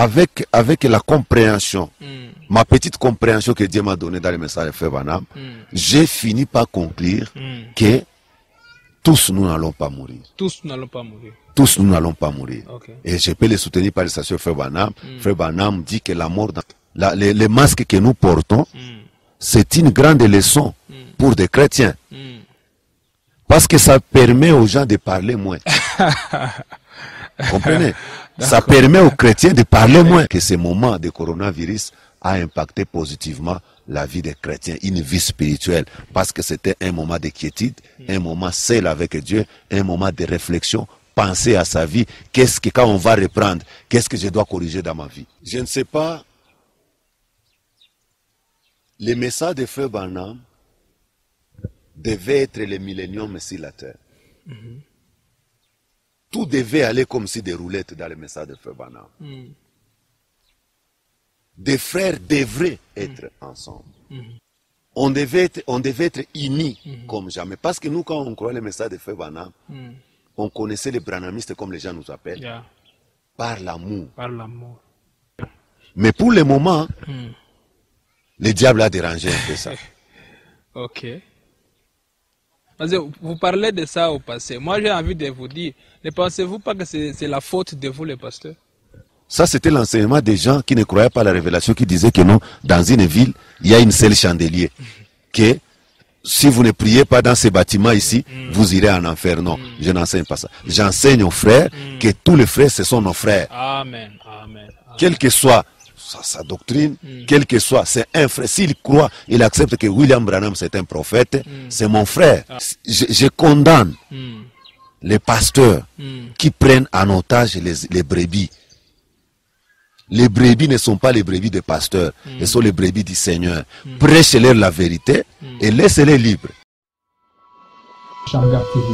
avec la compréhension, ma petite compréhension que Dieu m'a donnée dans le message de Frère Branham, j'ai fini par conclure que tous nous n'allons pas mourir. Tous nous n'allons pas mourir. Tous nous n'allons pas mourir. Okay. Et je peux les soutenir par les stations de Frère Branham. Frère Branham dit que la mort, les masques que nous portons, c'est une grande leçon pour des chrétiens. Parce que ça permet aux gens de parler moins. Comprenez? Ça permet aux chrétiens de parler moins. Que ce moment de coronavirus a impacté positivement la vie des chrétiens, une vie spirituelle. Parce que c'était un moment de quiétude, un moment seul avec Dieu, un moment de réflexion, penser à sa vie. Qu'est-ce que quand on va reprendre, qu'est-ce que je dois corriger dans ma vie? Je ne sais pas. Les messages de Frère Branham devaient être le millénium sur la terre. Tout devait aller comme si des roulettes dans les messages de Frère Branham. Des frères devraient être ensemble. On devait être unis comme jamais. Parce que nous, quand on croit les messages de Frère Branham, on connaissait les branhamistes comme les gens nous appellent, par l'amour. Par l'amour. Mais pour le moment, le diable a dérangé un peu ça. Ok. Parce que vous parlez de ça au passé. Moi, j'ai envie de vous dire, ne pensez-vous pas que c'est la faute de vous, les pasteurs? Ça, c'était l'enseignement des gens qui ne croyaient pas à la révélation, qui disaient que non, dans une ville, il y a une seule chandelier. Que si vous ne priez pas dans ces bâtiments ici, vous irez en enfer. Non, je n'enseigne pas ça. J'enseigne aux frères que tous les frères, ce sont nos frères. Amen. Amen. Quelle que soit sa doctrine, quel que soit, c'est un frère. S'il croit, il accepte que William Branham c'est un prophète, c'est mon frère. Je condamne les pasteurs qui prennent en otage les brebis. Les brebis ne sont pas les brebis des pasteurs, elles sont les brebis du Seigneur. Prêchez-leur la vérité et laissez-les libres. Shamgar TV.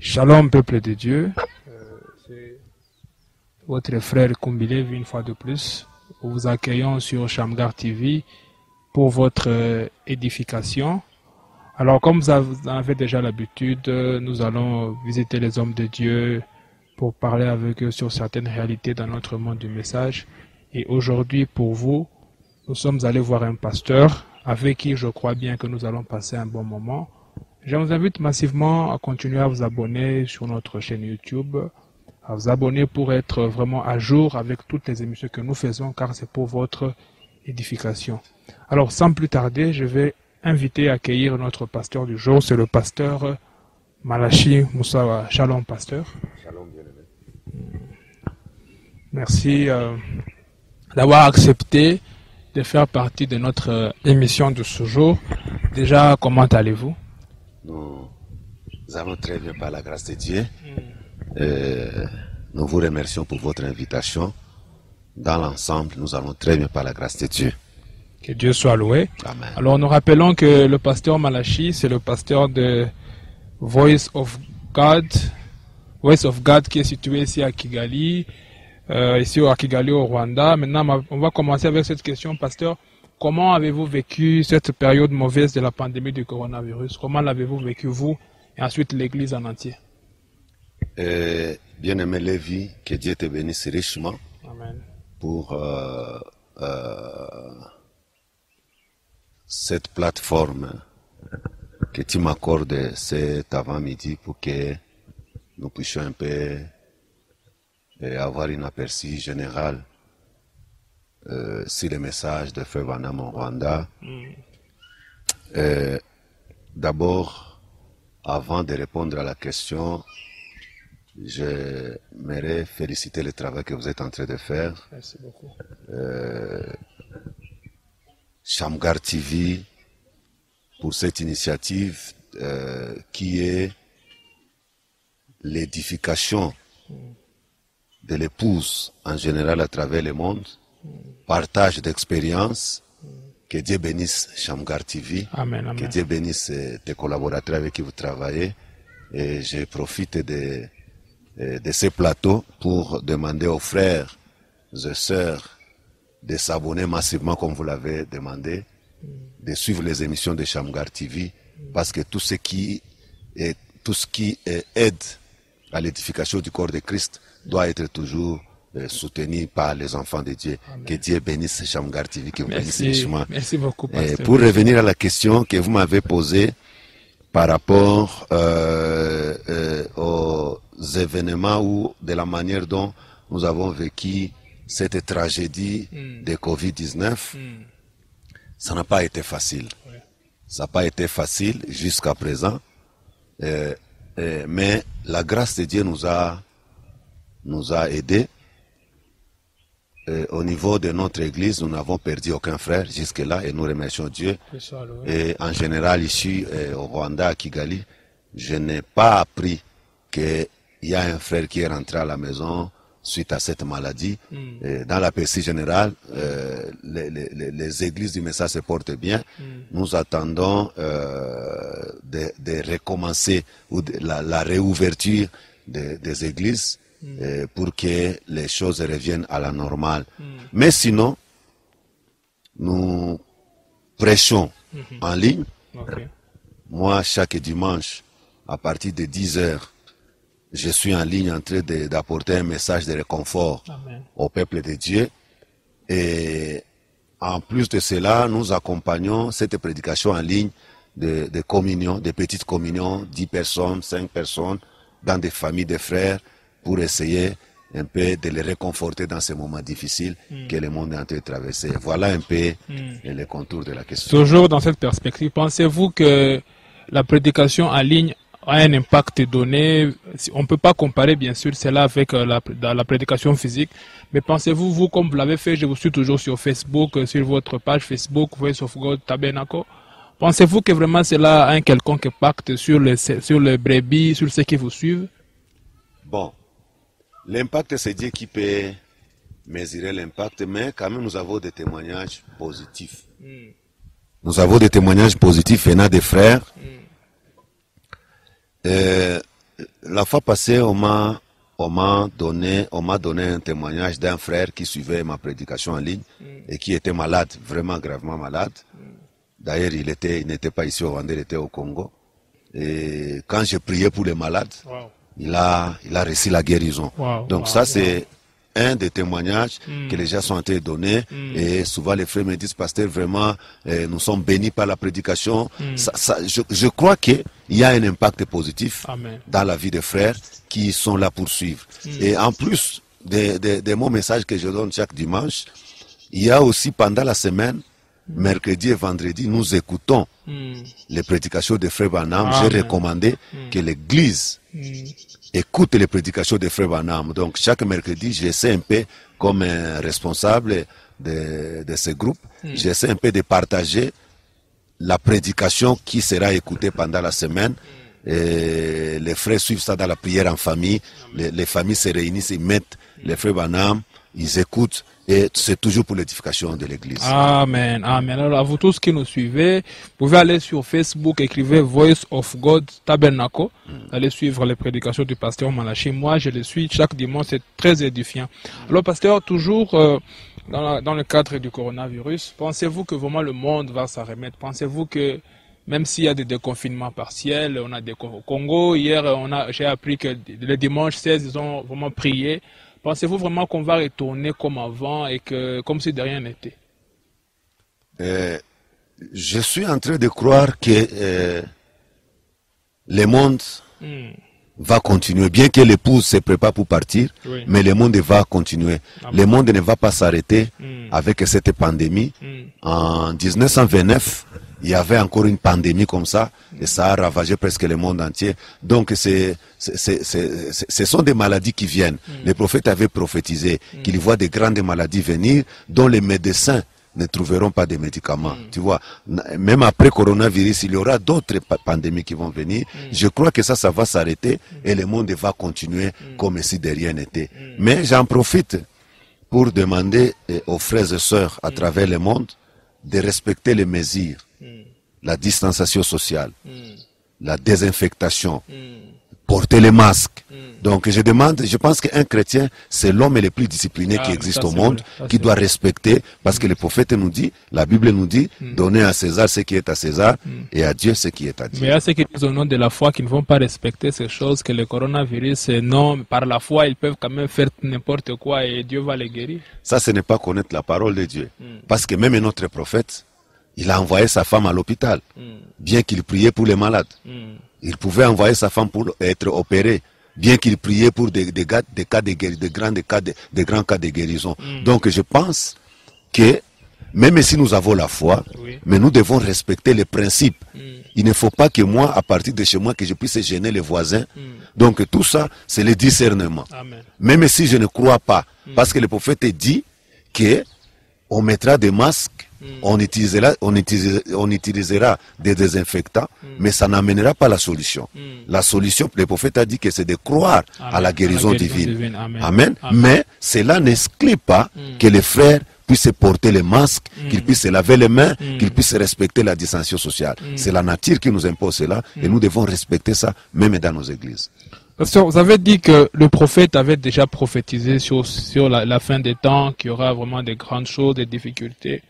Shalom peuple de Dieu, c'est votre frère Kumbilev une fois de plus. Nous vous accueillons sur Shamgar TV pour votre édification. Alors comme vous en avez déjà l'habitude, nous allons visiter les hommes de Dieu pour parler avec eux sur certaines réalités dans notre monde du message. Et aujourd'hui pour vous, nous sommes allés voir un pasteur avec qui je crois bien que nous allons passer un bon moment. Je vous invite massivement à continuer à vous abonner sur notre chaîne YouTube, à vous abonner pour être vraiment à jour avec toutes les émissions que nous faisons, car c'est pour votre édification. Alors, sans plus tarder, je vais inviter à accueillir notre pasteur du jour, c'est le pasteur Malachi Moussawa. Shalom, pasteur. Shalom, bien-aimé. Merci d'avoir accepté de faire partie de notre émission de ce jour. Déjà, comment allez-vous? Nous allons très bien par la grâce de Dieu. Nous vous remercions pour votre invitation. Dans l'ensemble, nous allons très bien par la grâce de Dieu. Que Dieu soit loué. Amen. Alors nous rappelons que le pasteur Malachi, c'est le pasteur de Voice of God qui est situé ici à Kigali, au Rwanda. Maintenant, on va commencer avec cette question, pasteur. Comment avez-vous vécu cette période mauvaise de la pandémie du coronavirus? Comment l'avez-vous vécu vous et ensuite l'Église en entier? Bien-aimé Lévi, que Dieu te bénisse richement. Amen. Pour cette plateforme que tu m'accordes cet avant-midi pour que nous puissions un peu avoir une aperçu général sur les messages de Frère Branham au Rwanda. D'abord, avant de répondre à la question, j'aimerais féliciter le travail que vous êtes en train de faire. Merci beaucoup. Shamgar TV pour cette initiative qui est l'édification de l'épouse en général à travers le monde, partage d'expériences. Que Dieu bénisse Shamgar TV. Amen, amen. Que Dieu bénisse tes collaborateurs avec qui vous travaillez. Et je profite de de ces plateaux pour demander aux frères et sœurs de s'abonner massivement comme vous l'avez demandé, de suivre les émissions de Shamgar TV, parce que tout ce qui aide à l'édification du corps de Christ doit être toujours soutenu par les enfants de Dieu. Amen. Que Dieu bénisse Shamgar TV, que vous bénisse les chemins. Merci beaucoup, pasteur. Pour revenir à la question que vous m'avez posée par rapport aux événements ou de la manière dont nous avons vécu cette tragédie de Covid-19, ça n'a pas été facile. Ça n'a pas été facile jusqu'à présent, mais la grâce de Dieu nous a aidés. Au niveau de notre église, nous n'avons perdu aucun frère jusque-là et nous remercions Dieu. Et en général, ici au Rwanda, à Kigali, je n'ai pas appris qu'il y a un frère qui est rentré à la maison suite à cette maladie. Dans la PSI générale, les églises du message se portent bien. Nous attendons de recommencer ou la réouverture des églises pour que les choses reviennent à la normale. Mais sinon, nous prêchons en ligne. Moi, chaque dimanche, à partir de 10 heures, je suis en ligne en train d'apporter un message de réconfort au peuple de Dieu. Et en plus de cela, nous accompagnons cette prédication en ligne de communion, de petites communions, 10 personnes, 5 personnes, dans des familles de frères, pour essayer un peu de les réconforter dans ces moments difficiles que le monde est en train de traverser. Voilà un peu les contours de la question. Toujours dans cette perspective, pensez-vous que la prédication en ligne a un impact donné? On ne peut pas comparer bien sûr cela avec la prédication physique, mais pensez-vous, vous comme vous l'avez fait, je vous suis toujours sur Facebook, sur votre page Facebook, Voice of God Tabernacle, pensez-vous que vraiment cela a un quelconque impact sur les brebis, sur ceux qui vous suivent? Bon, l'impact, c'est Dieu qui peut mesurer l'impact, mais quand même nous avons des témoignages positifs. Nous avons des témoignages positifs venant des frères. La fois passée, on m'a donné un témoignage d'un frère qui suivait ma prédication en ligne et qui était malade, vraiment gravement malade. D'ailleurs, il n'était pas ici au Rwanda, il était au Congo. Et quand j'ai prié pour les malades, il a reçu la guérison. Donc ça, c'est un des témoignages que les gens sont en train de donner. Et souvent, les frères me disent, pasteur, vraiment, nous sommes bénis par la prédication. Je crois qu'il y a un impact positif dans la vie des frères qui sont là pour suivre. Et en plus de mon message que je donne chaque dimanche, il y a aussi pendant la semaine, mercredi et vendredi, nous écoutons les prédications de Frère Branham. J'ai recommandé que l'Église écoute les prédications de Frère Branham. Donc chaque mercredi, j'essaie un peu, comme un responsable de ce groupe, j'essaie un peu de partager la prédication qui sera écoutée pendant la semaine. Et les frères suivent ça dans la prière en famille. Les familles se réunissent, ils mettent les Frères Branham, ils écoutent. Et c'est toujours pour l'édification de l'Église. Amen, amen. Alors, à vous tous qui nous suivez, vous pouvez aller sur Facebook, écrivez Voice of God Tabernacle. Allez suivre les prédications du pasteur Malachi. Moi, je les suis chaque dimanche, c'est très édifiant. Alors, pasteur, toujours dans le cadre du coronavirus, pensez-vous que vraiment le monde va s'en remettre? Pensez-vous que même s'il y a des déconfinements partiels, on a des au Congo, hier, j'ai appris que le dimanche 16, ils ont vraiment prié. Pensez-vous vraiment qu'on va retourner comme avant et comme si de rien n'était? Je suis en train de croire que le monde va continuer. Bien que l'épouse se prépare pour partir, mais le monde va continuer. Le monde ne va pas s'arrêter avec cette pandémie. En 1929, il y avait encore une pandémie comme ça, et ça a ravagé presque le monde entier. Donc, ce sont des maladies qui viennent. Les prophètes avaient prophétisé qu'ils voient des grandes maladies venir, dont les médecins ne trouveront pas de médicaments. Tu vois, même après coronavirus, il y aura d'autres pandémies qui vont venir. Je crois que ça va s'arrêter et le monde va continuer comme si de rien n'était. Mais j'en profite pour demander aux frères et sœurs à travers le monde de respecter les mesures. La distanciation sociale, la désinfectation, porter les masques. Donc je pense qu'un chrétien, c'est l'homme le plus discipliné qui existe au monde, qui doit respecter, parce que le prophète nous dit, la Bible nous dit, donnez à César ce qui est à César et à Dieu ce qui est à Dieu. Mais il y a ceux qui disent au nom de la foi qui ne vont pas respecter ces choses, que le coronavirus, non, par la foi, ils peuvent quand même faire n'importe quoi et Dieu va les guérir. Ça, ce n'est pas connaître la parole de Dieu. Parce que même notre prophète, il a envoyé sa femme à l'hôpital, bien qu'il priait pour les malades. Il pouvait envoyer sa femme pour être opérée, bien qu'il priait pour des grands cas de guérison. Donc je pense que même si nous avons la foi, mais nous devons respecter les principes. Il ne faut pas que moi, à partir de chez moi, que je puisse gêner les voisins. Donc tout ça, c'est le discernement. Amen. Même si je ne crois pas, parce que le prophète dit que on mettra des masques, on utilisera des désinfectants, mais ça n'amènera pas la solution. La solution, le prophète a dit que c'est de croire à la guérison divine. Amen. Mais cela n'exclut pas que les frères puissent porter les masques, qu'ils puissent se laver les mains, qu'ils puissent respecter la distanciation sociale. C'est la nature qui nous impose cela et nous devons respecter ça même dans nos églises. Pasteur, vous avez dit que le prophète avait déjà prophétisé sur la fin des temps, qu'il y aura vraiment des grandes choses, des difficultés.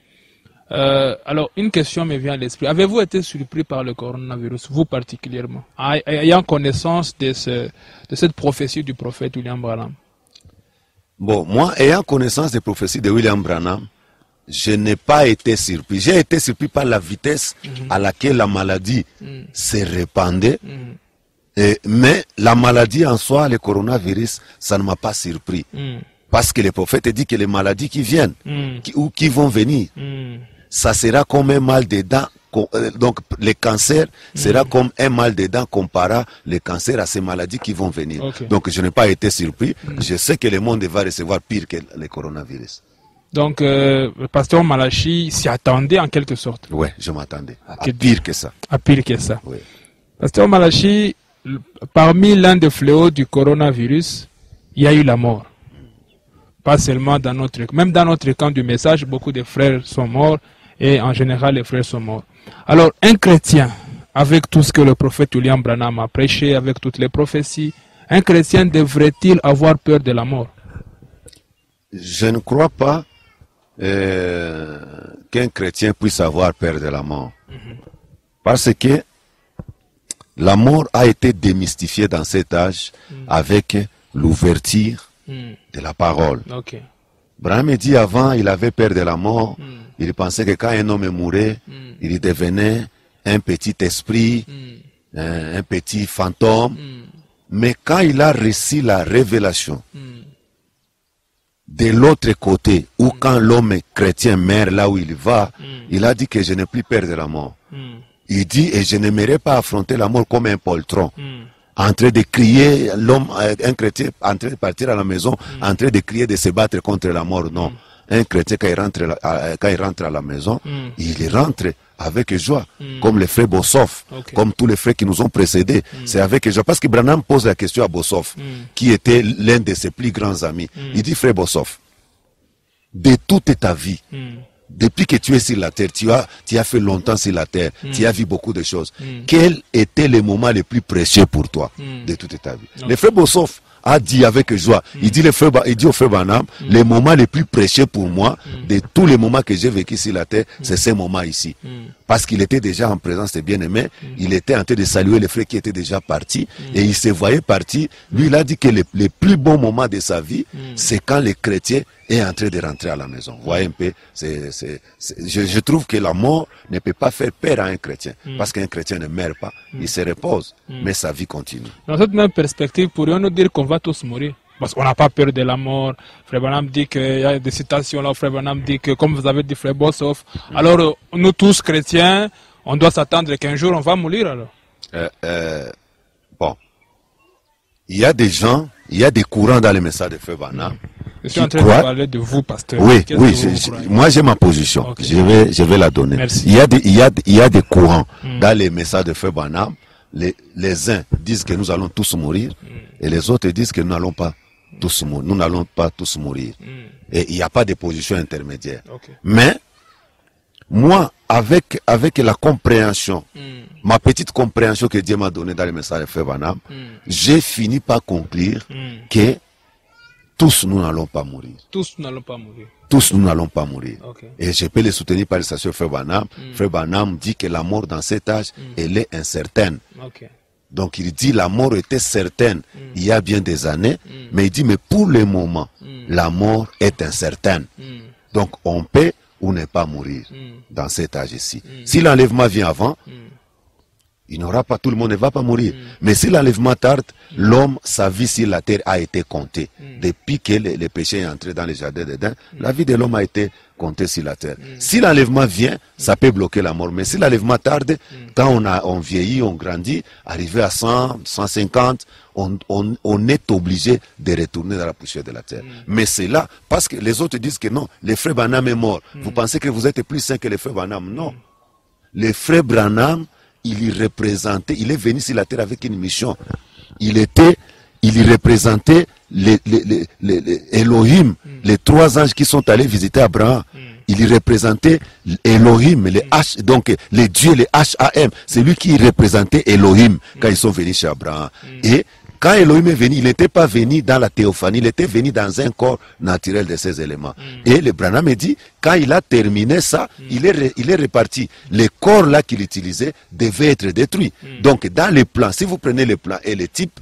Alors, une question me vient à l'esprit. Avez-vous été surpris par le coronavirus, vous particulièrement, ayant connaissance de cette prophétie du prophète William Branham? Bon, moi, ayant connaissance des prophéties de William Branham, je n'ai pas été surpris. J'ai été surpris par la vitesse à laquelle la maladie s'est répandue. Mais la maladie en soi, le coronavirus, ça ne m'a pas surpris. Parce que le prophète dit que les maladies qui viennent, qui vont venir, ça sera comme un mal de dents. Donc le cancer sera comme un mal de dents comparé le cancer à ces maladies qui vont venir. Donc je n'ai pas été surpris. Je sais que le monde va recevoir pire que le coronavirus. Donc le pasteur Malachi s'y attendait en quelque sorte. Oui, je m'attendais à pire que ça. À pire que ça. Oui. Pasteur Malachi, parmi l'un des fléaux du coronavirus, il y a eu la mort. Pas seulement même dans notre camp du message, beaucoup de frères sont morts et en général les frères sont morts. Alors un chrétien, avec tout ce que le prophète William Branham a prêché, avec toutes les prophéties, un chrétien devrait-il avoir peur de la mort? Je ne crois pas qu'un chrétien puisse avoir peur de la mort. Parce que la mort a été démystifiée dans cet âge avec l'ouverture de la parole. Branham dit avant, il avait peur de la mort. Il pensait que quand un homme mourait, il devenait un petit esprit, un petit fantôme. Mais quand il a reçu la révélation, de l'autre côté, ou quand l'homme chrétien meurt là où il va, il a dit que je n'ai plus peur de la mort. Il dit, et je n'aimerais pas affronter la mort comme un poltron. En train de crier, un chrétien en train de partir à la maison, en train de crier, de se battre contre la mort. Non. Un chrétien, quand il rentre à la maison, il rentre avec joie, comme les frères Bossoff, comme tous les frères qui nous ont précédés. C'est avec joie. Parce que Branham pose la question à Bossoff, qui était l'un de ses plus grands amis. Il dit, frère Bossoff, de toute ta vie, depuis que tu es sur la terre, tu as fait longtemps sur la terre, tu as vu beaucoup de choses. Quel était le moment le plus précieux pour toi de toute ta vie? Le frère Bossoff a dit avec joie, il dit au frère Branham, le moment le plus précieux pour moi, de tous les moments que j'ai vécu sur la terre, c'est ce moment ici. Parce qu'il était déjà en présence des bien-aimés, il était en train de saluer les frères qui étaient déjà partis, et il se voyait parti. Lui, il a dit que le plus bon moment de sa vie, c'est quand les chrétiens est en train de rentrer à la maison. Vous voyez un peu, je trouve que la mort ne peut pas faire peur à un chrétien, parce qu'un chrétien ne meurt pas, il se repose, mais sa vie continue. Dans cette même perspective, pourrions-nous dire qu'on va tous mourir? Parce qu'on n'a pas peur de la mort. Frère Branham dit qu'il y a des citations là, Frère Branham dit que, comme vous avez dit, Frère Bossoff, alors nous tous chrétiens, on doit s'attendre qu'un jour on va mourir alors. Bon, il y a des gens, il y a des courants dans les messages de Frère Branham. Je suis en train de parler de vous, pasteur. Oui, moi j'ai ma position. Okay. Je vais la donner. Merci. Il y a des courants dans les messages de Frère Branham. Les uns disent que nous allons tous mourir et les autres disent que nous n'allons pas tous mourir. Nous n'allons pas tous mourir. Et il n'y a pas de position intermédiaire. Mais moi, avec la compréhension, ma petite compréhension que Dieu m'a donnée dans le message de Frère Branham, j'ai fini par conclure que tous nous n'allons pas mourir. Tous nous n'allons pas mourir. Tous nous n'allons pas mourir. Okay. Et je peux les soutenir par le station Frère Branham. Frère Branham dit que la mort dans cet âge, elle est incertaine. Okay. Donc il dit la mort était certaine il y a bien des années, mais il dit mais pour le moment, la mort est incertaine. Donc on peut ou ne pas mourir dans cet âge-ci. Si l'enlèvement vient avant, il n'y aura pas, tout le monde ne va pas mourir. Mais si l'enlèvement tarde, l'homme, sa vie sur la terre a été comptée. Depuis que le péché est entré dans le jardin d'Éden, la vie de l'homme a été comptée sur la terre. Si l'enlèvement vient, ça peut bloquer la mort. Mais si l'enlèvement tarde, quand on vieillit, on grandit, arrivé à 100, 150, on est obligé de retourner dans la poussière de la terre. Mais c'est là, parce que les autres disent que non, le frère Branham est mort. Vous pensez que vous êtes plus saint que le frère Branham? Non. Le frère Branham, il y représentait, il est venu sur la terre avec une mission. Il y représentait les Elohim, les trois anges qui sont allés visiter Abraham. Il y représentait Elohim, donc les dieux, les H-A-M. C'est lui qui représentait Elohim quand ils sont venus chez Abraham. Et quand Elohim est venu, il n'était pas venu dans la théophanie, il était venu dans un corps naturel de ces éléments. Et le Branham me dit, quand il a terminé ça, il est reparti. Les corps là qu'il utilisait devaient être détruits. Donc dans les plans, si vous prenez les plans et les types,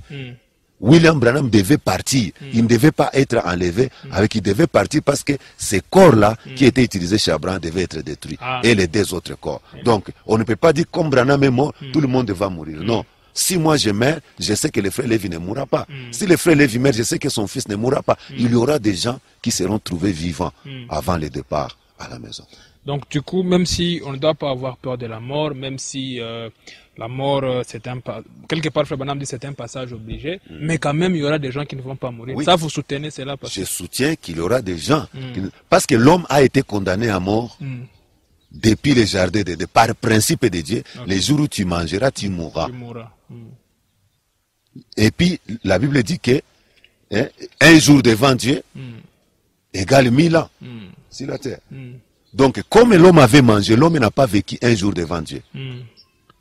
William Branham devait partir. Il ne devait pas être enlevé, il devait partir parce que ces corps-là qui étaient utilisés chez Abraham devaient être détruits. Et les deux autres corps. Donc on ne peut pas dire comme Branham est mort, tout le monde va mourir. Non. Si moi je meurs, je sais que le frère Lévi ne mourra pas. Si le frère Lévi meurt, je sais que son fils ne mourra pas. Il y aura des gens qui seront trouvés vivants avant le départ à la maison. Donc du coup, même si on ne doit pas avoir peur de la mort, même si la mort, quelque part, Frère Branham dit c'est un passage obligé, mais quand même, il y aura des gens qui ne vont pas mourir. Oui. Ça, vous soutenez cela? Je soutiens qu'il y aura des gens. Parce que l'homme a été condamné à mort depuis le jardin de Dieu, par principe de Dieu. Les jours où tu mangeras, tu mourras. Et puis, la Bible dit que un jour devant Dieu égale 1000 ans sur la terre. Donc, comme l'homme avait mangé, l'homme n'a pas vécu un jour devant Dieu.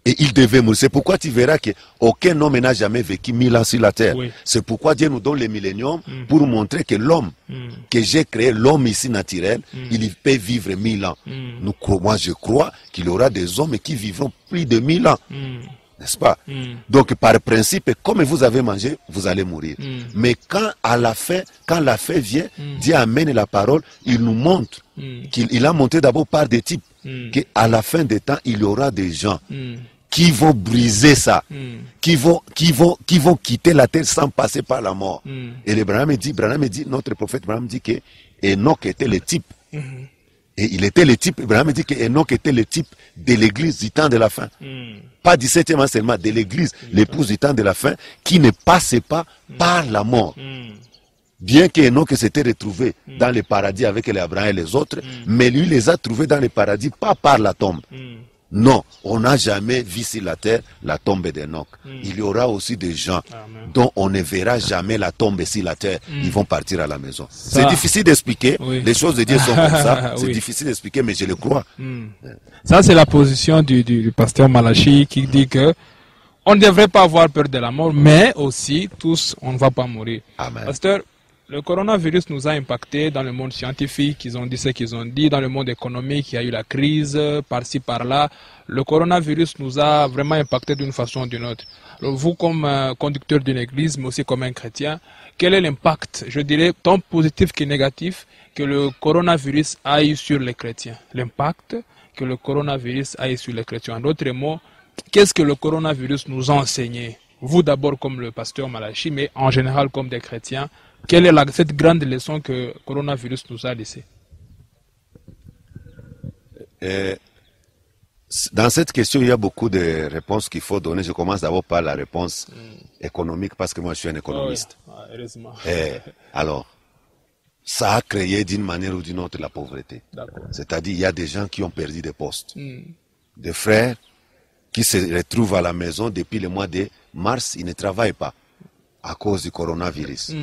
Et il devait mourir. C'est pourquoi tu verras qu'aucun homme n'a jamais vécu 1000 ans sur la terre. Oui. C'est pourquoi Dieu nous donne le millénium pour montrer que l'homme que j'ai créé, l'homme ici naturel, il peut vivre 1000 ans. Moi, je crois qu'il y aura des hommes qui vivront plus de 1000 ans. N'est-ce pas? Donc, par principe, comme vous avez mangé, vous allez mourir. Mais quand la fin vient, Dieu amène la parole, il nous montre qu'il a montré d'abord par des types qu'à la fin des temps, il y aura des gens qui vont briser ça, qui vont quitter la terre sans passer par la mort. Et le Branham dit, notre prophète Branham dit que Enoch était le type. Et il était le type, Branham dit que Enoch était le type de l'église du temps de la fin. Pas 17e seulement, de l'église, l'épouse du temps de la fin, qui ne passait pas par la mort. Bien qu'Enoch s'était retrouvé dans le paradis avec les Abraham et les autres, mais lui les a trouvés dans le paradis, pas par la tombe. Non, on n'a jamais vu sur la terre la tombe d'Enoch. Il y aura aussi des gens dont on ne verra jamais la tombe sur la terre. Ils vont partir à la maison. C'est difficile d'expliquer. Les choses de Dieu sont comme ça. C'est difficile d'expliquer, mais je le crois. Ça, c'est la position du pasteur Malachi qui dit que on ne devrait pas avoir peur de la mort, mais aussi tous, on ne va pas mourir. Amen. Pasteur, le coronavirus nous a impacté dans le monde scientifique, ils ont dit ce qu'ils ont dit, dans le monde économique, il y a eu la crise, par-ci, par-là. Le coronavirus nous a vraiment impacté d'une façon ou d'une autre. Alors vous, comme conducteur d'une église, mais aussi comme un chrétien, quel est l'impact, je dirais, tant positif que négatif, que le coronavirus a eu sur les chrétiens? L'impact que le coronavirus a eu sur les chrétiens. En d'autres mots, qu'est-ce que le coronavirus nous a enseigné? Vous d'abord comme le pasteur Malachi, mais en général comme des chrétiens. Quelle est cette grande leçon que le coronavirus nous a laissée? Dans cette question, il y a beaucoup de réponses qu'il faut donner. Je commence d'abord par la réponse économique parce que moi je suis un économiste. Heureusement. Alors, ça a créé d'une manière ou d'une autre la pauvreté. C'est-à-dire il y a des gens qui ont perdu des postes. Des frères qui se retrouvent à la maison depuis le mois de mars, ils ne travaillent pas à cause du coronavirus.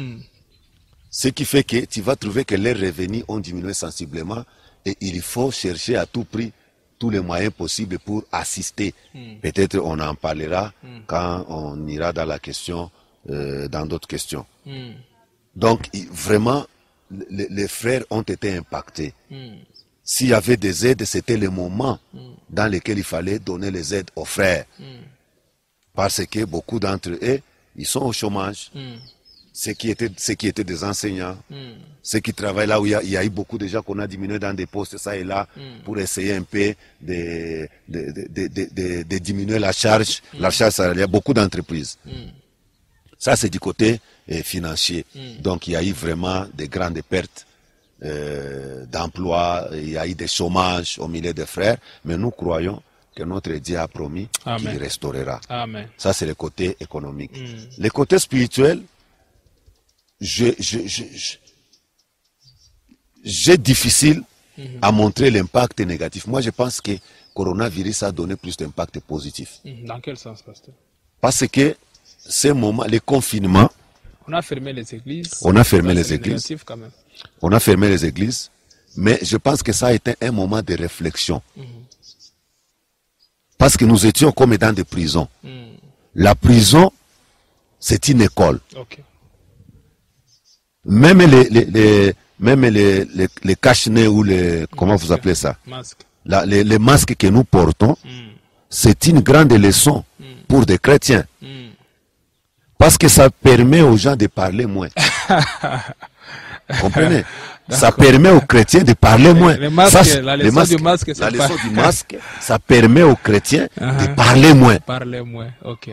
Ce qui fait que tu vas trouver que leurs revenus ont diminué sensiblement et il faut chercher à tout prix tous les moyens possibles pour assister. Peut-être on en parlera quand on ira dans la question, dans d'autres questions. Donc, vraiment, les frères ont été impactés. S'il y avait des aides, c'était le moment dans lequel il fallait donner les aides aux frères. Parce que beaucoup d'entre eux, ils sont au chômage. Ceux qui étaient des enseignants, ceux qui travaillent là où il y a eu beaucoup de gens qu'on a diminué dans des postes, ça et là, pour essayer un peu de diminuer la charge salariale. Il y a beaucoup d'entreprises. Ça, c'est du côté financier. Donc, il y a eu vraiment de grandes pertes d'emplois, il y a eu des chômages au milieu des frères, mais nous croyons que notre Dieu a promis qu'il restaurera. Amen. Ça, c'est le côté économique. Le côté spirituel, j'ai difficile à montrer l'impact négatif. Moi, je pense que le coronavirus a donné plus d'impact positif. Dans quel sens, pasteur? Parce que ces moments, les confinements, on a fermé les églises. On a fermé les églises. Négatif, quand même. On a fermé les églises, mais je pense que ça a été un moment de réflexion. Parce que nous étions comme dans des prisons. La prison, c'est une école. Okay. Même les cache-nez ou les, comment vous appelez ça? Masque. Les masques que nous portons, c'est une grande leçon pour des chrétiens. Parce que ça permet aux gens de parler moins. Comprenez? Ça permet aux chrétiens de parler moins. La leçon du masque, ça permet aux chrétiens de parler moins. Parler moins, ok.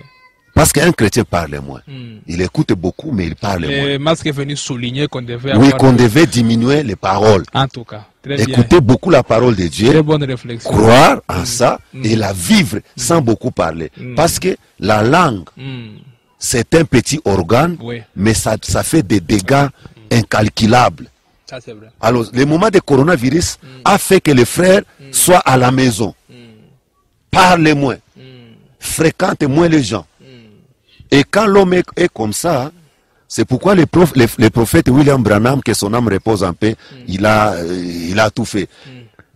Parce qu'un chrétien parle moins. Il écoute beaucoup, mais il parle moins. Le masque est venu souligner qu'on devait qu'on devait diminuer les paroles. En tout cas, très écouter bien. beaucoup la parole de Dieu. Très bonne réflexion. Croire en ça et la vivre sans beaucoup parler. Parce que la langue, c'est un petit organe, mais ça fait des dégâts incalculables. Ça, c'est vrai. Alors, le moment de coronavirus a fait que les frères soient à la maison. Parlent moins. Fréquentent moins les gens. Et quand l'homme est comme ça, c'est pourquoi le prophète William Branham, que son âme repose en paix, il a tout fait.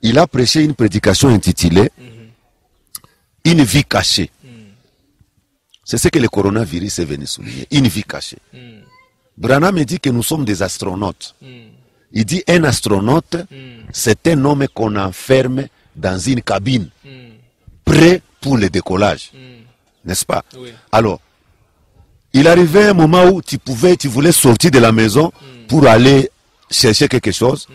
Il a prêché une prédication intitulée Une vie cachée. C'est ce que le coronavirus est venu souligner. Une vie cachée. Branham dit que nous sommes des astronautes. Il dit un astronaute, c'est un homme qu'on enferme dans une cabine, prêt pour le décollage. N'est-ce pas? Oui. Alors, il arrivait un moment où tu voulais sortir de la maison pour aller chercher quelque chose.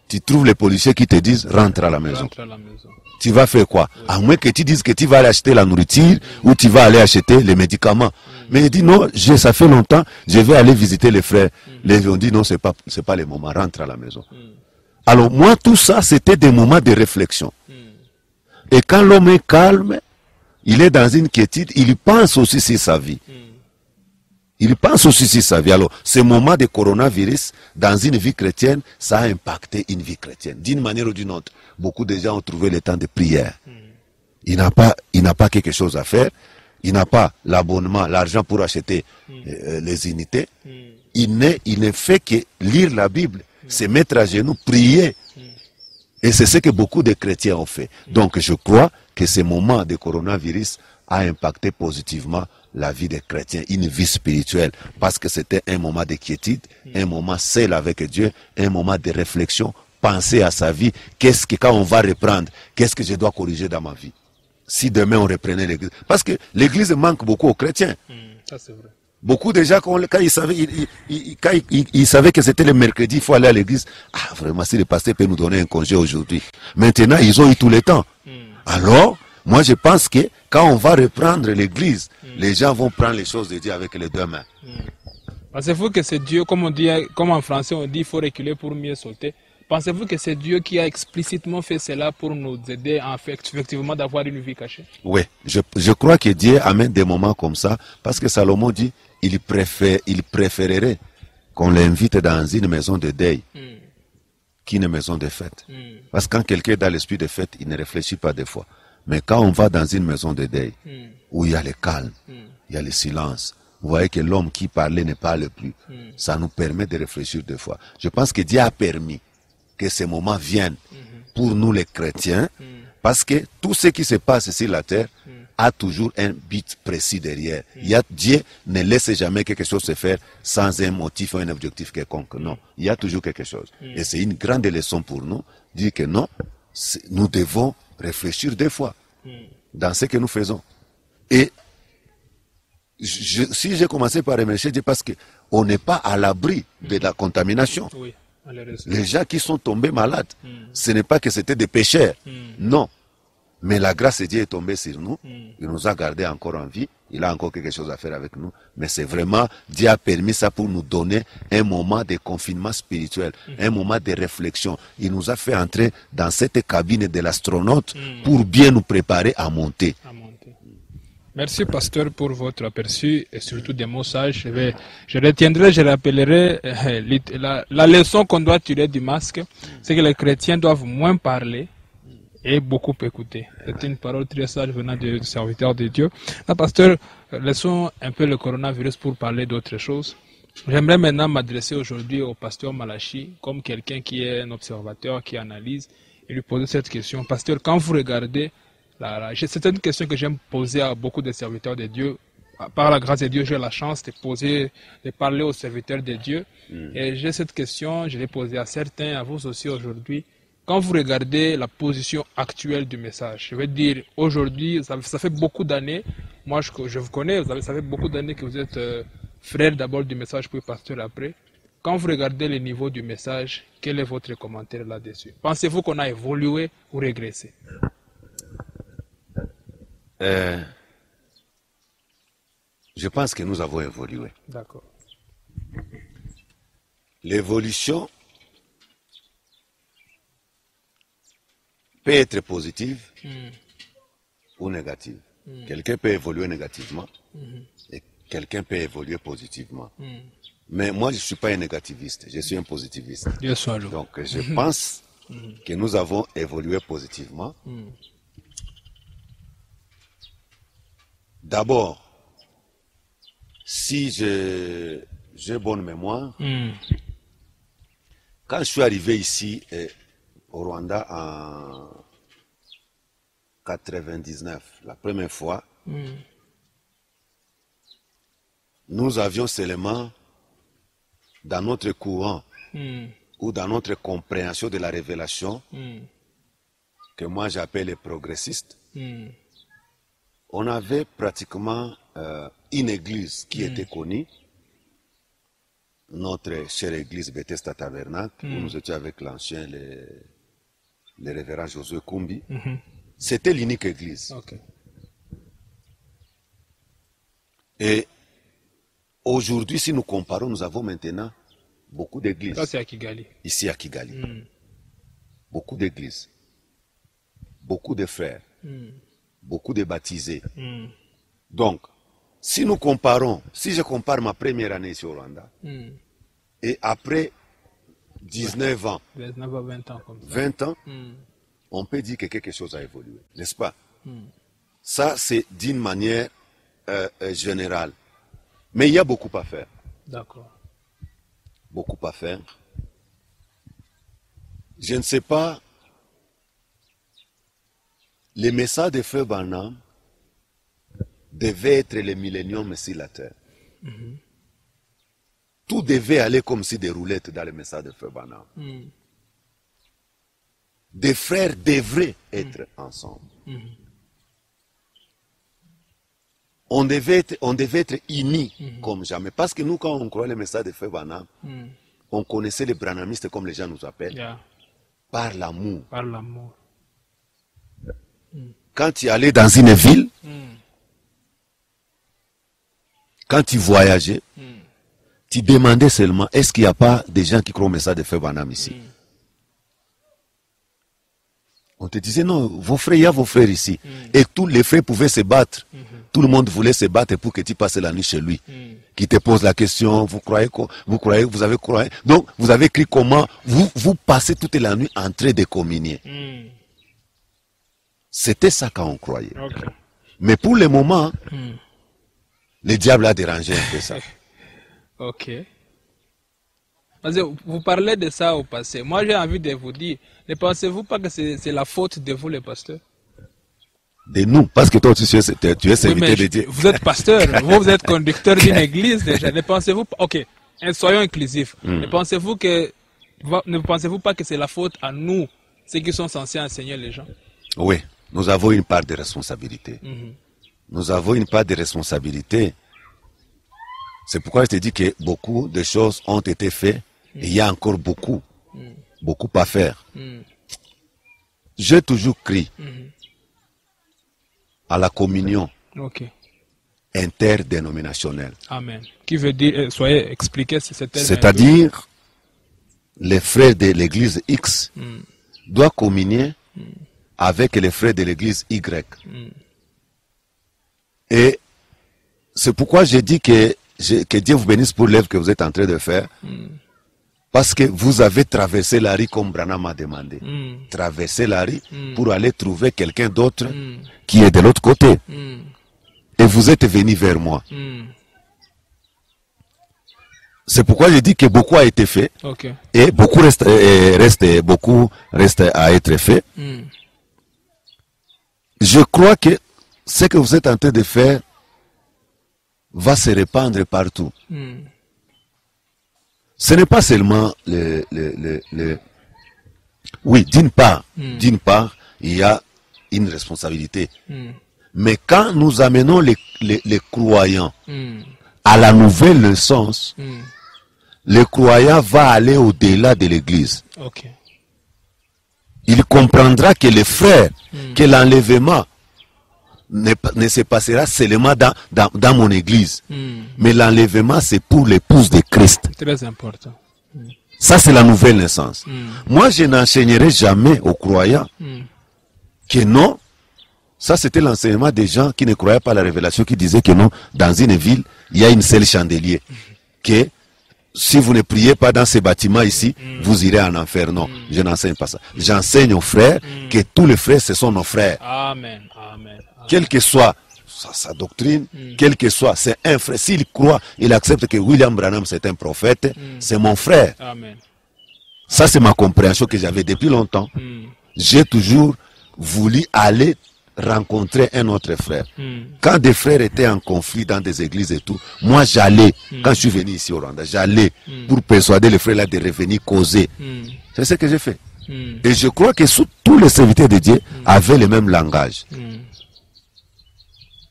Tu trouves les policiers qui te disent rentre à la maison. Rentre à la maison. Tu vas faire quoi? À moins que tu dises que tu vas aller acheter la nourriture ou tu vas aller acheter les médicaments. Mais il dit non, ça fait longtemps, je vais aller visiter les frères. Les gens ont dit non, c'est pas le moment, rentre à la maison. Alors moi, tout ça, c'était des moments de réflexion. Et quand l'homme est calme, il est dans une quiétude, il pense aussi sur sa vie. Il pense aussi sur sa vie. Alors, ce moment de coronavirus, dans une vie chrétienne, ça a impacté une vie chrétienne. D'une manière ou d'une autre, beaucoup de gens ont trouvé le temps de prière. Il n'a pas quelque chose à faire. Il n'a pas l'abonnement, l'argent pour acheter les unités. Il ne fait que lire la Bible, se mettre à genoux, prier. Et c'est ce que beaucoup de chrétiens ont fait. Donc, je crois que ce moment de coronavirus a impacté positivement la vie des chrétiens, une vie spirituelle, parce que c'était un moment de quiétude, un moment seul avec Dieu, un moment de réflexion, penser à sa vie, quand on va reprendre, qu'est-ce que je dois corriger dans ma vie? Si demain on reprenait l'église. Parce que l'église manque beaucoup aux chrétiens. Ça c'est vrai. Beaucoup de gens, quand ils savaient que c'était le mercredi, il faut aller à l'église. Ah, vraiment, si le pasteur peut nous donner un congé aujourd'hui. Maintenant, ils ont eu tout le temps. Alors, moi je pense que quand on va reprendre l'église, les gens vont prendre les choses de Dieu avec les deux mains. Pensez-vous que c'est Dieu, comme en français on dit, il faut reculer pour mieux sauter. Pensez-vous que c'est Dieu qui a explicitement fait cela pour nous aider à effectivement d'avoir une vie cachée? Oui, je crois que Dieu amène des moments comme ça, parce que Salomon dit il préférerait qu'on l'invite dans une maison de deuil qu'une maison de fête. Parce que quand quelqu'un est dans l'esprit de fête, il ne réfléchit pas des fois. Mais quand on va dans une maison de deuil, où il y a le calme, il y a le silence, vous voyez que l'homme qui parlait ne parle plus. Ça nous permet de réfléchir des fois. Je pense que Dieu a permis que ces moments viennent pour nous les chrétiens, Parce que tout ce qui se passe sur la terre a toujours un but précis derrière. Dieu ne laisse jamais quelque chose se faire sans un motif ou un objectif quelconque. Non, il y a toujours quelque chose. Et c'est une grande leçon pour nous, dire que non, nous devons réfléchir deux fois dans ce que nous faisons. Et si j'ai commencé par remercier Dieu parce qu'on n'est pas à l'abri de la contamination. Oui, les gens qui sont tombés malades, ce n'est pas que c'était des pécheurs. Non. Mais la grâce de Dieu est tombée sur nous. Il nous a gardés encore en vie. Il a encore quelque chose à faire avec nous. Mais c'est vraiment, Dieu a permis ça pour nous donner un moment de confinement spirituel, un moment de réflexion. Il nous a fait entrer dans cette cabine de l'astronaute pour bien nous préparer à monter. Merci, pasteur, pour votre aperçu et surtout des mots sages. Je retiendrai, je rappellerai la leçon qu'on doit tirer du masque, c'est que les chrétiens doivent moins parler et beaucoup écouter. C'est une parole très sage venant du serviteur de Dieu. Là, pasteur, laissons un peu le coronavirus pour parler d'autre chose. J'aimerais maintenant m'adresser aujourd'hui au pasteur Malachi comme quelqu'un qui est un observateur, qui analyse, et lui poser cette question. Pasteur, quand vous regardez, c'est une question que j'aime poser à beaucoup de serviteurs de Dieu. Par la grâce de Dieu, j'ai la chance de parler aux serviteurs de Dieu. Et j'ai cette question, je l'ai posée à certains, à vous aussi aujourd'hui. Quand vous regardez la position actuelle du message, je veux dire, aujourd'hui, ça fait beaucoup d'années, moi je vous connais, ça fait beaucoup d'années que vous êtes frère d'abord du message puis pasteur après. Quand vous regardez le niveau du message, quel est votre commentaire là-dessus? Pensez-vous qu'on a évolué ou régressé? Je pense que nous avons évolué. D'accord. L'évolution peut être positive ou négative. Quelqu'un peut évoluer négativement et quelqu'un peut évoluer positivement. Mais moi, je ne suis pas un négativiste, je suis un positiviste. Donc, je pense que nous avons évolué positivement. D'abord, si j'ai bonne mémoire, quand je suis arrivé ici au Rwanda en 99, la première fois, nous avions seulement dans notre courant ou dans notre compréhension de la révélation que moi j'appelle les progressistes, on avait pratiquement une église qui était connue, notre chère église Bethesda Tabernacle, où nous étions avec l'ancien, le révérend Josué Kumbi. C'était l'unique église. Okay. Et aujourd'hui, si nous comparons, nous avons maintenant beaucoup d'églises. Ça, c'est à Kigali. Ici à Kigali. Beaucoup d'églises. Beaucoup de frères. Beaucoup de baptisés. Donc, si nous comparons, si je compare ma première année ici au Rwanda, et après 19 ans, 19 à 20 ans, comme ça. 20 ans, on peut dire que quelque chose a évolué, n'est-ce pas? Ça, c'est d'une manière générale. Mais il y a beaucoup à faire. D'accord. Beaucoup à faire. Je ne sais pas, les messages de Frère Branham devaient être le millénium sur la terre. Tout devait aller comme si des roulettes dans le message de Frère Branham. Des frères devraient être ensemble. On devait être unis comme jamais. Parce que nous, quand on croyait le message de Frère Branham, on connaissait les branhamistes, comme les gens nous appellent, par l'amour. Par l'amour. Quand tu allais dans une ville, quand tu voyageais, tu demandais seulement, est-ce qu'il n'y a pas des gens qui croient au message de Frère Branham ici? On te disait, non, vos frères, il y a vos frères ici. Et tous les frères pouvaient se battre. Tout le monde voulait se battre pour que tu passes la nuit chez lui. Qui te pose la question, vous croyez, vous avez croyé. Donc, vous avez écrit comment vous passez toute la nuit en train de communier. C'était ça qu'on croyait. Okay. Mais pour le moment, le diable a dérangé un peu ça. Ok. Parce que vous parlez de ça au passé. Moi, j'ai envie de vous dire, ne pensez-vous pas que c'est la faute de vous, les pasteurs? De nous, parce que toi, tu es serviteur Oui, de Dieu. Vous êtes pasteur, vous êtes conducteur d'une église déjà. Ne pensez-vous pas, ok, soyons inclusifs. Ne pensez-vous pas que c'est la faute à nous, ceux qui sont censés enseigner les gens? Oui, nous avons une part de responsabilité. Nous avons une part de responsabilité. C'est pourquoi je te dis que beaucoup de choses ont été faites et il y a encore beaucoup à faire. J'ai toujours crié à la communion interdénominationnelle. Amen. Qui veut dire, soyez expliqué ce terme. C'est-à-dire, les frères de l'église X doivent communier avec les frères de l'église Y. Et c'est pourquoi j'ai dit que Dieu vous bénisse pour l'œuvre que vous êtes en train de faire. Parce que vous avez traversé la rue comme Branham m'a demandé. Traverser la rue pour aller trouver quelqu'un d'autre qui est de l'autre côté. Et vous êtes venu vers moi. C'est pourquoi je dis que beaucoup a été fait. Et beaucoup reste à être fait. Je crois que ce que vous êtes en train de faire va se répandre partout. Ce n'est pas seulement Oui, d'une part, il y a une responsabilité. Mais quand nous amenons les croyants à la nouvelle naissance, le croyant va aller au-delà de l'église. Il comprendra que les frères, que l'enlèvement ne se passera seulement dans mon église. Mais l'enlèvement, c'est pour l'épouse de Christ. Très important. Ça, c'est la nouvelle naissance. Moi, je n'enseignerai jamais aux croyants que non. Ça, c'était l'enseignement des gens qui ne croyaient pas à la révélation, qui disaient que non, dans une ville, il y a une seule chandelier. Que si vous ne priez pas dans ces bâtiments ici, vous irez en enfer. Non, je n'enseigne pas ça. J'enseigne aux frères que tous les frères, ce sont nos frères. Amen. Amen. Quelle que soit sa doctrine, quel que soit, c'est un frère. S'il croit, il accepte que William Branham c'est un prophète, c'est mon frère. Amen. Ça, c'est ma compréhension que j'avais depuis longtemps. J'ai toujours voulu aller rencontrer un autre frère. Quand des frères étaient en conflit dans des églises et tout, moi j'allais, quand je suis venu ici au Rwanda, j'allais pour persuader les frères là de revenir causer. C'est ce que j'ai fait. Et je crois que tous les serviteurs de Dieu avaient le même langage.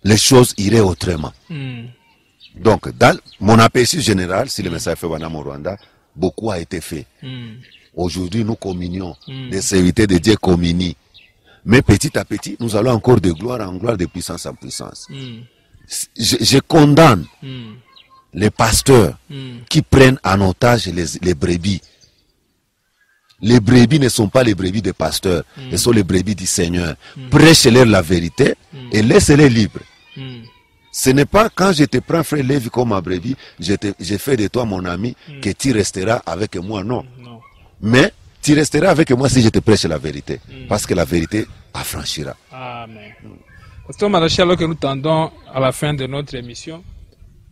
Les choses iraient autrement. Donc, dans mon aperçu général, si le message fait Banam au Rwanda, beaucoup a été fait. Aujourd'hui, nous communions. Les serviteurs de Dieu communient. Mais petit à petit, nous allons encore de gloire en gloire, de puissance en puissance. Je condamne les pasteurs qui prennent en otage les brebis. Les brebis ne sont pas les brebis des pasteurs, ce sont les brebis du Seigneur. Prêchez-leur la vérité et laissez-les libres. Ce n'est pas quand je te prends, frère Lévi, comme ma brebis, je fais de toi mon ami, que tu resteras avec moi, non. Mais tu resteras avec moi si je te prêche la vérité, parce que la vérité affranchira. Amen. Pasteur Marachi, alors que nous tendons à la fin de notre émission,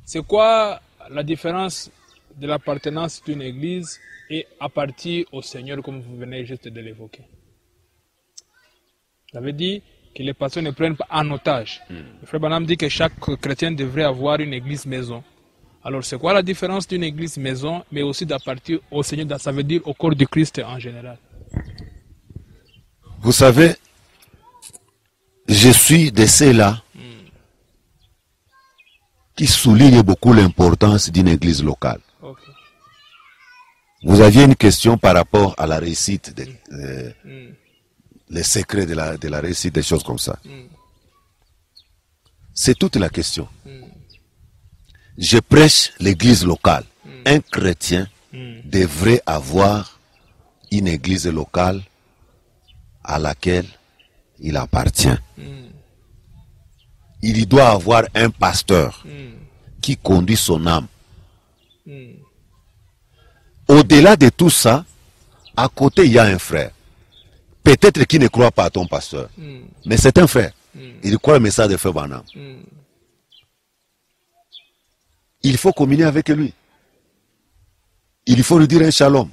c'est quoi la différence de l'appartenance d'une église et à partir au Seigneur, comme vous venez juste de l'évoquer? Vous avez dit que les pasteurs ne prennent pas en otage. Le frère Branham dit que chaque chrétien devrait avoir une église maison. Alors, c'est quoi la différence d'une église maison, mais aussi d'appartenir au Seigneur, ça veut dire au corps du Christ en général? Vous savez, je suis de ceux-là qui soulignent beaucoup l'importance d'une église locale. Vous aviez une question par rapport à la réussite, les secrets de la réussite, des choses comme ça. C'est toute la question. Je prêche l'église locale. Un chrétien devrait avoir une église locale à laquelle il appartient. Il doit avoir un pasteur qui conduit son âme. Au-delà de tout ça, à côté, il y a un frère. Peut-être qu'il ne croit pas à ton pasteur, mais c'est un frère. Il croit au message de Frère Branham. Il faut communier avec lui. il faut lui dire un shalom.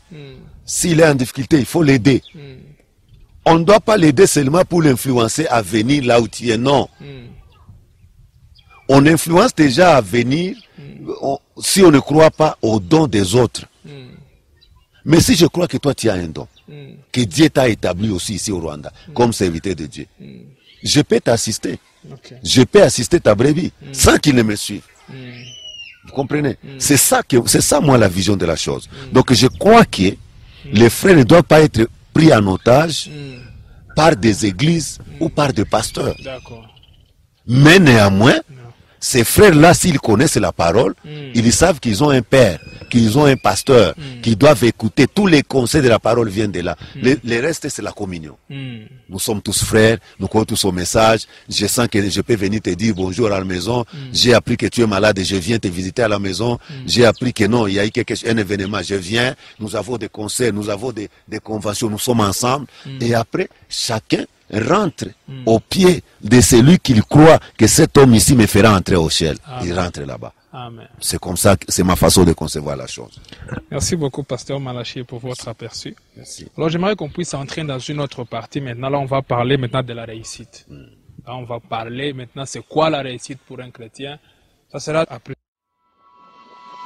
S'il est en difficulté, il faut l'aider. On ne doit pas l'aider seulement pour l'influencer à venir là où tu es, non. On influence déjà à venir si on ne croit pas aux dons des autres. Mais si je crois que toi tu as un don, que Dieu t'a établi aussi ici au Rwanda, comme serviteur de Dieu, je peux t'assister. Je peux assister ta brebis sans qu'il ne me suive. Vous comprenez? C'est ça moi la vision de la chose. Donc je crois que les frères ne doivent pas être pris en otage par des églises ou par des pasteurs. Mais néanmoins, ces frères-là, s'ils connaissent la parole, ils savent qu'ils ont un père, qu'ils ont un pasteur, qu'ils doivent écouter. Tous les conseils de la parole viennent de là. Le reste, c'est la communion. Nous sommes tous frères, nous croyons tous au message. Je sens que je peux venir te dire bonjour à la maison. J'ai appris que tu es malade et je viens te visiter à la maison. J'ai appris que non, il y a eu un événement, je viens. Nous avons des conseils, nous avons des conventions, nous sommes ensemble. Et après, chacun rentre au pied de celui qu'il croit que cet homme ici me fera entrer au ciel. Il rentre là-bas. C'est comme ça, c'est ma façon de concevoir la chose. Merci beaucoup, pasteur Malachi, pour votre aperçu. Merci. Alors, j'aimerais qu'on puisse entrer dans une autre partie. Maintenant, là, on va parler maintenant de la réussite. Là, on va parler maintenant, c'est quoi la réussite pour un chrétien? Ça sera après.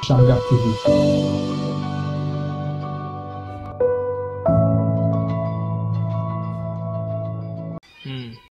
Shamgar TV.